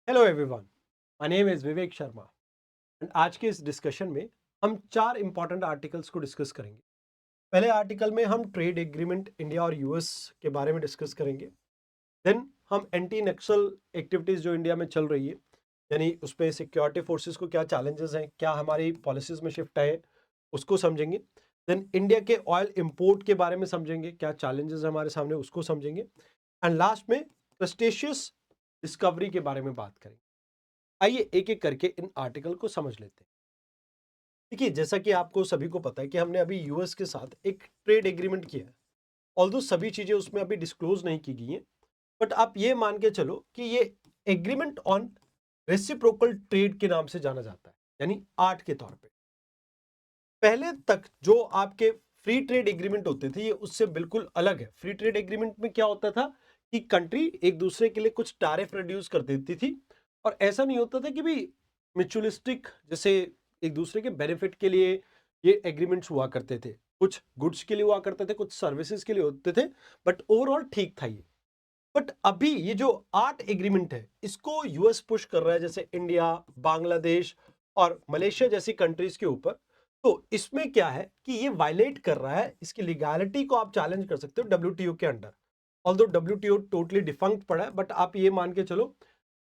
Hello everyone, my name is Vivek Sharma and आज के इस डिस्कशन में हम चार इंपॉर्टेंट आर्टिकल्स को डिस्कस करेंगे। पहले आर्टिकल में हम ट्रेड एग्रीमेंट इंडिया और यूएस के बारे में डिस्कस करेंगे। देन हम एंटी नक्सल एक्टिविटीज़ जो इंडिया में चल रही है, यानी उसमें सिक्योरिटी फोर्सेस को क्या चैलेंजेस हैं, क्या हमारी पॉलिसीज़ में शिफ्ट आए, उसको समझेंगे। देन इंडिया के ऑयल इंपोर्ट के बारे में समझेंगे, क्या चैलेंजेस हैं हमारे सामने, उसको समझेंगे। एंड लास्ट में क्रस्टेशियस डिस्कवरी के बारे में बात करेंगे। आइए एक एक करके इन आर्टिकल को समझ लेते हैं। देखिए, जैसा कि आपको सभी को पता है कि हमने अभी यूएस के साथ एक ट्रेड एग्रीमेंट किया है। ऑल्दो सभी चीजें उसमें अभी डिस्क्लोज नहीं की गई हैं, बट आप ये मान के चलो कि ये एग्रीमेंट ऑन रेसिप्रोकल ट्रेड के नाम से जाना जाता है, यानी आर्ट के तौर पे। पहले तक जो आपके फ्री ट्रेड एग्रीमेंट होते थे, ये उससे बिल्कुल अलग है। फ्री ट्रेड एग्रीमेंट में क्या होता था कि कंट्री एक दूसरे के लिए कुछ टैरिफ रिड्यूस कर देती थी, और ऐसा नहीं होता था कि भाई म्यूचुअलिस्टिक, जैसे एक दूसरे के बेनिफिट के लिए ये एग्रीमेंट्स हुआ करते थे। कुछ गुड्स के लिए हुआ करते थे, कुछ सर्विसेज के लिए होते थे, बट ओवरऑल ठीक था ये। बट अभी ये जो आर्ट एग्रीमेंट है, इसको यूएस पुश कर रहा है, जैसे इंडिया, बांग्लादेश और मलेशिया जैसी कंट्रीज के ऊपर। तो इसमें क्या है कि ये वायलेट कर रहा है, इसकी लीगैलिटी को आप चैलेंज कर सकते हो डब्ल्यूटीओ के under. Although WTO totally defunct पड़ा है, बट आप ये मान के चलो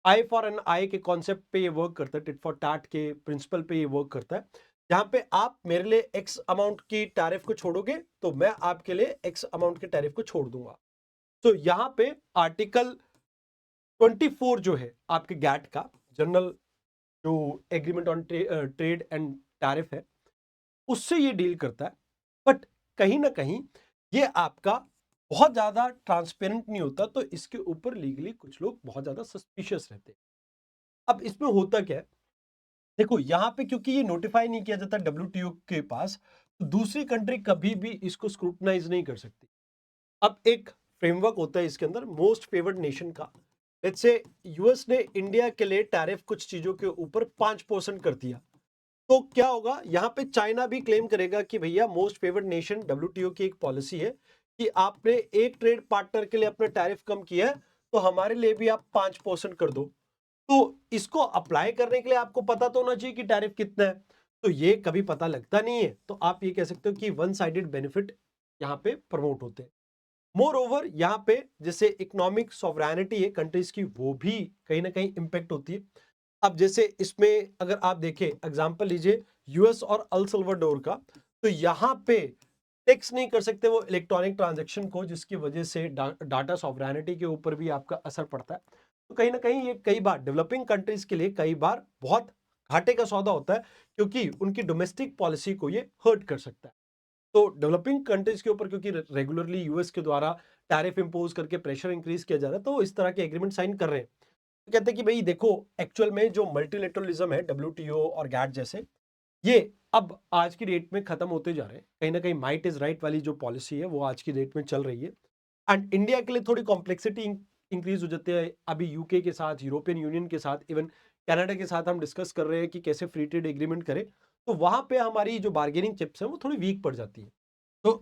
आई फॉर एन आई के कॉन्सेप्ट पे ये वर्क करता है, टिट फॉर टैट के प्रिंसिपल पे ये वर्क करता है। जहां पे आप मेरे लिए एक्स अमाउंट की टैरिफ को छोड़ोगे, तो मैं आपके लिए एक्स अमाउंट के टैरिफ को छोड़ दूंगा। तो यहां पे आर्टिकल 24 जो है आपके गैट का, जनरल जो agreement on trade and tariff है, उससे ये डील करता है। बट कहीं ना कहीं ये आपका बहुत ज्यादा ट्रांसपेरेंट नहीं होता, तो इसके ऊपर लीगली कुछ लोग बहुत ज्यादा सस्पिशियस रहते हैं। अब इसमें होता क्या है, देखो यहाँ पे क्योंकि ये नोटिफाई नहीं किया जाता डब्ल्यूटीओ के पास, तो दूसरी कंट्री कभी भी इसको स्क्रूटनाइज नहीं कर सकती। अब एक फ्रेमवर्क होता है इसके अंदर मोस्ट फेवर्ड नेशन का। लेट्स से यूएस ने इंडिया के लिए टैरिफ कुछ चीजों के ऊपर 5% कर दिया, तो क्या होगा, यहां पे चाइना भी क्लेम करेगा कि भैया मोस्ट फेवर्ड नेशन डब्ल्यूटीओ की एक पॉलिसी है कि आपने एक ट्रेड पार्टनर के लिए अपना टैरिफ कम किया है, तो हमारे लिए भी आप 5% कर दो। तो इसको अप्लाई करने के लिए आपको पता तो होना चाहिए कि टैरिफ कितना है। तो ये कभी पता लगता नहीं है, तो आप ये कह सकते हो कि वन साइडेड बेनिफिट यहाँ पे प्रमोट होते हैं। मोर ओवर यहाँ पे जैसे इकोनॉमिक सॉवरेनिटी है कंट्रीज की, वो भी कहीं ना कहीं इंपेक्ट होती है। अब जैसे इसमें अगर आप देखें, एग्जांपल लीजिए यूएस और अल सल्वाडोर का, तो यहाँ पे टैक्स नहीं कर सकते वो इलेक्ट्रॉनिक ट्रांजैक्शन को, जिसकी वजह से डाटा सॉवरेनिटी के ऊपर भी आपका असर पड़ता है। तो कहीं ना कहीं ये कई बार डेवलपिंग कंट्रीज के लिए कई बार बहुत घाटे का सौदा होता है, क्योंकि उनकी डोमेस्टिक पॉलिसी को ये हर्ट कर सकता है। तो डेवलपिंग कंट्रीज के ऊपर क्योंकि रेगुलरली यूएस के द्वारा टैरिफ इंपोज करके प्रेशर इंक्रीज किया जा रहा है, तो इस तरह के एग्रीमेंट साइन कर रहे हैं। तो कहते हैं कि भाई देखो, एक्चुअल में जो मल्टीलेटरलिज्म है डब्ल्यूटीओ और गैट जैसे, ये अब आज की डेट में खत्म होते जा रहे हैं। कहीं ना कहीं माइट इज राइट वाली जो पॉलिसी है वो आज की डेट में चल रही है। एंड इंडिया के लिए थोड़ी कॉम्प्लेक्सिटी इंक्रीज हो जाती है। अभी यूके के साथ, यूरोपियन यूनियन के साथ, इवन कनाडा के साथ हम डिस्कस कर रहे हैं कि कैसे फ्री ट्रेड एग्रीमेंट करें। तो वहां पे हमारी जो बार्गेनिंग चिप्स है वो थोड़ी वीक पड़ जाती है। तो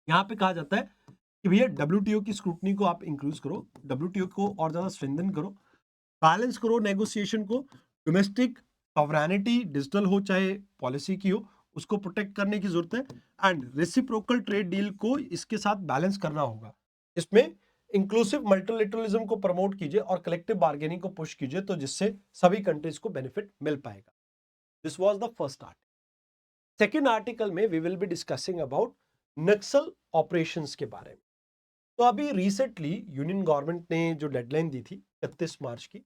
यहाँ पे कहा जाता है कि भैया डब्ल्यूटीओ की स्क्रूटनी को आप इंक्रीज करो, डब्ल्यूटीओ को और ज्यादा स्ट्रेंथन करो, बैलेंस करो नेगोशिएशन को। डोमेस्टिक सॉवरेनिटी डिजिटल हो चाहे पॉलिसी की हो, उसको प्रोटेक्ट करने की जरूरत है। एंड रेसिप्रोकल ट्रेड डील को इसके साथ बैलेंस करना होगा। इसमें इंक्लूसिव मल्टीलेटरलिज्म को प्रमोट कीजिए और कलेक्टिव बार्गेनिंग को पुश कीजिए, तो जिससे सभी कंट्रीज को बेनिफिट मिल पाएगा। This was the first article. Second article में we will be discussing about Naxal operations के बारे में। तो अभी रिसेंटली यूनियन गवर्नमेंट ने जो डेडलाइन दी थी 31 मार्च की,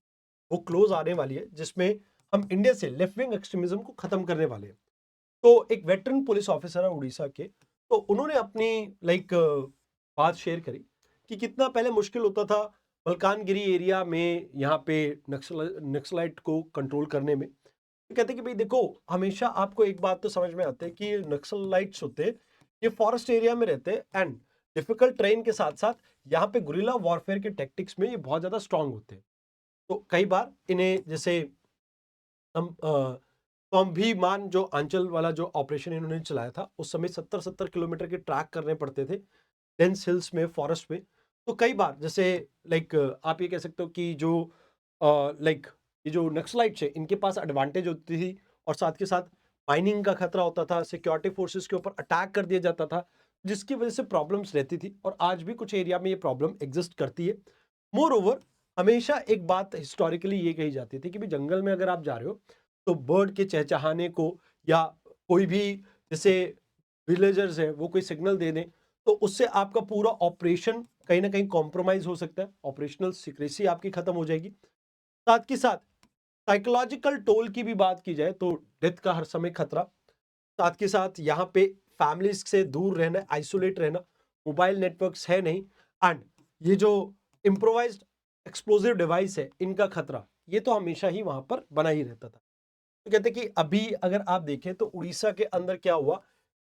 वो क्लोज आने वाली है, जिसमें हम इंडिया से लेफ्ट विंग एक्सट्रीमिज्म को खत्म करने वाले हैं। तो एक वेटरन पुलिस ऑफिसर है उड़ीसा के, तो उन्होंने अपनी लाइक बात शेयर करी कि कितना पहले मुश्किल होता था मलकानगिरी एरिया में यहाँ पे नक्सलाइट को कंट्रोल करने में। तो कहते हैं कि भाई देखो, हमेशा आपको एक बात तो समझ में आती है कि नक्सलाइट्स होते हैं, ये फॉरेस्ट एरिया में रहते हैं एंड डिफिकल्ट ट्रेन के साथ साथ यहाँ पे गुरिल्ला वॉरफेयर के टेक्टिक्स में ये बहुत ज्यादा स्ट्रांग होते हैं। तो कई बार इन्हें जैसे हम स्वाभिमान जो आंचल वाला जो ऑपरेशन इन्होंने चलाया था, उस समय 70-70 किलोमीटर के ट्रैक करने पड़ते थे डेंस हिल्स में, फॉरेस्ट में। तो कई बार जैसे लाइक आप ये कह सकते हो कि जो लाइक ये जो नक्सलाइट्स है इनके पास एडवांटेज होती थी, और साथ के साथ माइनिंग का खतरा होता था, सिक्योरिटी फोर्सेस के ऊपर अटैक कर दिया जाता था, जिसकी वजह से प्रॉब्लम्स रहती थी, और आज भी कुछ एरिया में ये प्रॉब्लम एग्जिस्ट करती है। मोर ओवर, हमेशा एक बात हिस्टोरिकली ये कही जाती थी कि भी जंगल में अगर आप जा रहे हो तो बर्ड के चहचहाने को, या कोई भी जैसे विलेजर्स है वो कोई सिग्नल दे दें, तो उससे आपका पूरा ऑपरेशन कहीं ना कहीं कॉम्प्रोमाइज हो सकता है, ऑपरेशनल सिक्रेसी आपकी खत्म हो जाएगी। साथ के साथ साइकोलॉजिकल टोल की भी बात की जाए तो डेथ का हर समय खतरा, साथ के साथ यहाँ पे फैमिलीज से दूर रहना, आइसोलेट रहना, मोबाइल नेटवर्क्स है नहीं, एंड ये जो इम्प्रोवाइज्ड एक्सप्लोजिव डिवाइस है इनका खतरा, ये तो हमेशा ही वहां पर बना ही रहता था। तो कहते हैं कि अभी अगर आप देखें तो उड़ीसा के अंदर क्या हुआ,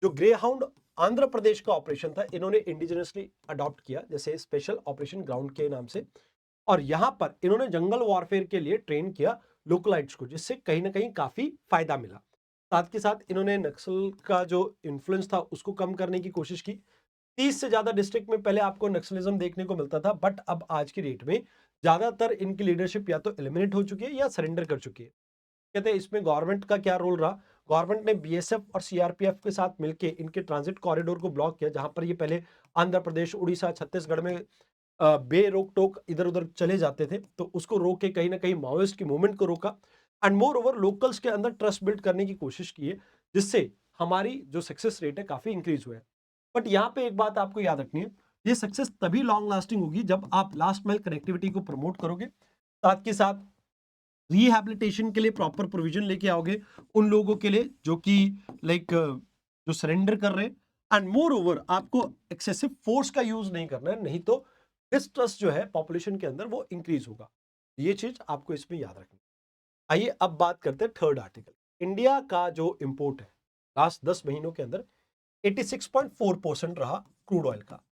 जो ग्रे हाउंड आंध्र प्रदेश का ऑपरेशन था, इन्होंने इंडिजिनसली अडॉप्ट किया, जैसे स्पेशल ऑपरेशन ग्राउंड के नाम से, और यहां पर इन्होंने जंगल वॉरफेयर के लिए ट्रेन किया लोकलाइट्स को, जिससे कहीं ना कहीं काफी फायदा मिला। साथ के साथ इन्होंने नक्सल का जो इन्फ्लुएंस था उसको कम करने की कोशिश की। 30 से ज्यादा डिस्ट्रिक्ट में पहले आपको नक्सलिज्म देखने को मिलता था, बट अब आज की डेट में ज्यादातर इनकी लीडरशिप या तो एलिमिनेट हो चुकी है या सरेंडर कर चुकी है। कहते हैं इसमें गवर्नमेंट का क्या रोल रहा। गवर्नमेंट ने बीएसएफ और सीआरपीएफ के साथ मिलकर इनके ट्रांजिट कॉरिडोर को ब्लॉक किया, जहां पर ये पहले आंध्र प्रदेश, उड़ीसा, छत्तीसगढ़ में बेरोक टोक इधर उधर चले जाते थे, तो उसको रोक के कहीं ना कहीं माओइस्ट की मूवमेंट को रोका, एंड मोर ओवर लोकल्स के अंदर ट्रस्ट बिल्ड करने की कोशिश की है, जिससे हमारी जो सक्सेस रेट है काफी इंक्रीज हुआ है। बट यहाँ पे एक बात आपको याद रखनी है, ये सक्सेस तभी लॉन्ग लास्टिंग होगी जब आप लास्ट माइल कनेक्टिविटी को प्रमोट करोगे, साथ के साथ रिहैबिलिटेशन के लिए प्रॉपर प्रोविजन लेके आओगे उन लोगों के लिए जो कि लाइक जो सरेंडर कर रहे हैं, एंड मोर ओवर आपको एक्सेसिव फोर्स का यूज नहीं करना है, नहीं तो डिस्ट्रस्ट जो है पॉपुलेशन के अंदर वो इंक्रीज होगा। ये चीज आपको इसमें याद रखनी है। आइए अब बात करते हैं थर्ड आर्टिकल। इंडिया का जो इंपोर्ट है लास्ट 10 महीनों के अंदर 86.4% रहा क्रूड ऑयल का।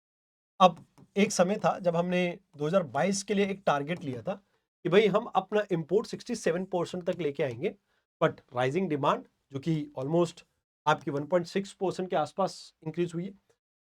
अब एक समय था जब हमने 2022 के लिए एक टारगेट लिया था कि भाई हम अपना इंपोर्ट 67% तक लेके आएंगे, बट राइजिंग डिमांड जो कि ऑलमोस्ट आपकी 1.6% के आसपास इंक्रीज हुई है,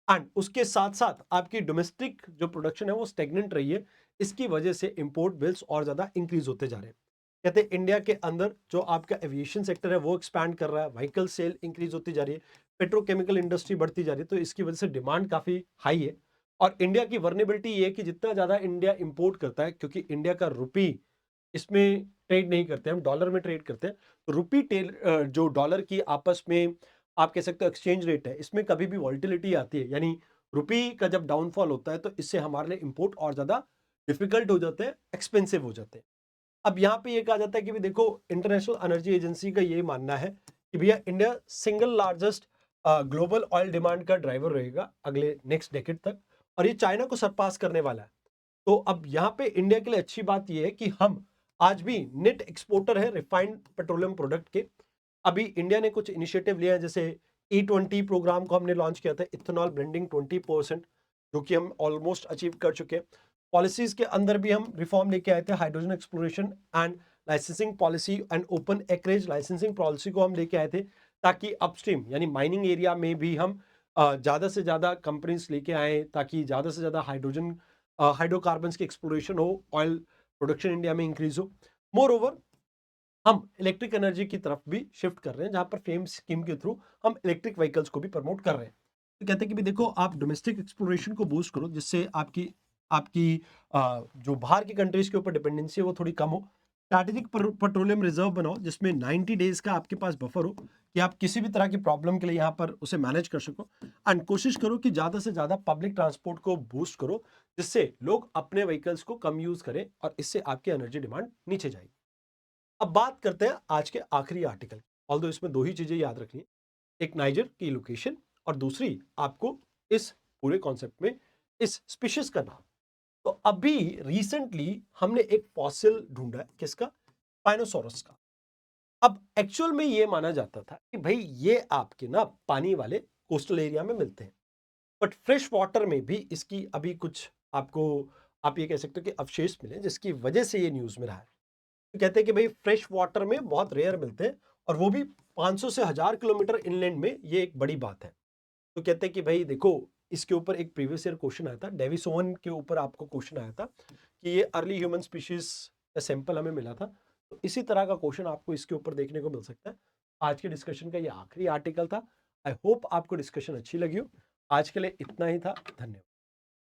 एंड उसके साथ साथ आपकी डोमेस्टिक जो प्रोडक्शन है वो स्टेगनेंट रही है। इसकी वजह से इंपोर्ट बिल्स और ज्यादा इंक्रीज होते जा रहे हैं। कहते हैं इंडिया के अंदर जो आपका एविएशन सेक्टर है वो एक्सपैंड कर रहा है, व्हीकल सेल इंक्रीज होती जा रही है, पेट्रोकेमिकल इंडस्ट्री बढ़ती जा रही है, तो इसकी वजह से डिमांड काफी हाई है। और इंडिया की वर्नेबिलिटी ये है कि जितना ज्यादा इंडिया इंपोर्ट करता है, क्योंकि इंडिया का रुपी इसमें ट्रेड नहीं करते, हम डॉलर में ट्रेड करते हैं, तो रुपी जो डॉलर की आपस में आप कह सकते हो एक्सचेंज रेट है, इसमें कभी भी वॉलिटिलिटी आती है, यानी रुपी का जब डाउनफॉल होता है तो इससे हमारे लिए इंपोर्ट और ज्यादा डिफिकल्ट हो जाते हैं, एक्सपेंसिव हो जाते हैं। अब यहाँ पे ये कहा जाता है कि भी देखो, इंटरनेशनल एनर्जी एजेंसी का ये मानना है कि भैया India single largest global oil demand का ड्राइवर रहेगा अगले नेक्स्ट डेकेड तक, और ये चाइना को सरपास करने वाला है। तो अब यहाँ पे इंडिया के लिए अच्छी बात ये है कि हम आज भी नेट एक्सपोर्टर है रिफाइंड पेट्रोलियम प्रोडक्ट के। अभी इंडिया ने कुछ इनिशिएटिव लिया है, जैसे E20 प्रोग्राम को हमने लॉन्च किया था, इथेनॉल ब्लेंडिंग 20%, जो कि हम ऑलमोस्ट अचीव कर चुके हैं। पॉलिसीज के अंदर भी हम रिफॉर्म लेके आए थे, hydrogen exploration and licensing policy and open acreage licensing policy को हम लेके आए थे, ताकि अपस्ट्रीम यानी माइनिंग एरिया में भी हम ज़्यादा से ज़्यादा कंपनीज लेके आए, ताकि ज़्यादा से ज़्यादा हाइड्रोजन हाइड्रोकार्बन की एक्सप्लोरेशन हो, ऑयल प्रोडक्शन इंडिया में इंक्रीज हो। मोर ओवर, हम इलेक्ट्रिक एनर्जी की तरफ भी शिफ्ट कर रहे हैं, जहां पर फेम स्कीम के थ्रू हम इलेक्ट्रिक व्हीकल्स को भी प्रमोट कर रहे हैं। तो कहते हैं कि भी देखो, आप डोमेस्टिक एक्सप्लोरेशन को बूस्ट करो, जिससे आपकी आपकी जो बाहर की कंट्रीज के ऊपर डिपेंडेंसी है वो थोड़ी कम हो। स्ट्रैटेजिक पेट्रोलियम रिजर्व बनाओ, जिसमें 90 डेज का आपके पास बफर हो, कि आप किसी भी तरह की प्रॉब्लम के लिए यहाँ पर उसे मैनेज कर सको। एंड कोशिश करो कि ज्यादा से ज्यादा पब्लिक ट्रांसपोर्ट को बूस्ट करो, जिससे लोग अपने व्हीकल्स को कम यूज करें, और इससे आपकी एनर्जी डिमांड नीचे जाएगी। अब बात करते हैं आज के आखिरी आर्टिकल। ऑल्दो इसमें दो ही चीजें याद रखनी है, एक नाइजर की लोकेशन, और दूसरी आपको इस पूरे कॉन्सेप्ट में इस स्पीशीज का नाम। तो अभी रिसेंटली हमने एक फॉसिल ढूंढा है, किसका? स्पाइनोसॉरस का। अब एक्चुअल में ये माना जाता था कि भाई ये आपके ना पानी वाले कोस्टल एरिया में मिलते हैं, बट फ्रेश वाटर में भी इसकी अभी कुछ आपको, आप ये कह सकते हो कि अवशेष मिले, जिसकी वजह से ये न्यूज में रहा है। तो कहते हैं कि भाई फ्रेश वाटर में बहुत रेयर मिलते हैं, और वो भी 500 से 1000 किलोमीटर इनलैंड में, ये एक बड़ी बात है। तो कहते हैं कि भाई देखो, इसके ऊपर एक प्रीवियस ईयर क्वेश्चन आया था, डेविसोवन के ऊपर आपको क्वेश्चन आया था कि ये अर्ली ह्यूमन स्पीशीज का सैंपल हमें मिला था। तो इसी तरह का क्वेश्चन आपको इसके ऊपर देखने को मिल सकता है। आज के डिस्कशन का ये आखिरी आर्टिकल था। आई होप आपको डिस्कशन अच्छी लगी हो। आज के लिए इतना ही था। धन्यवाद।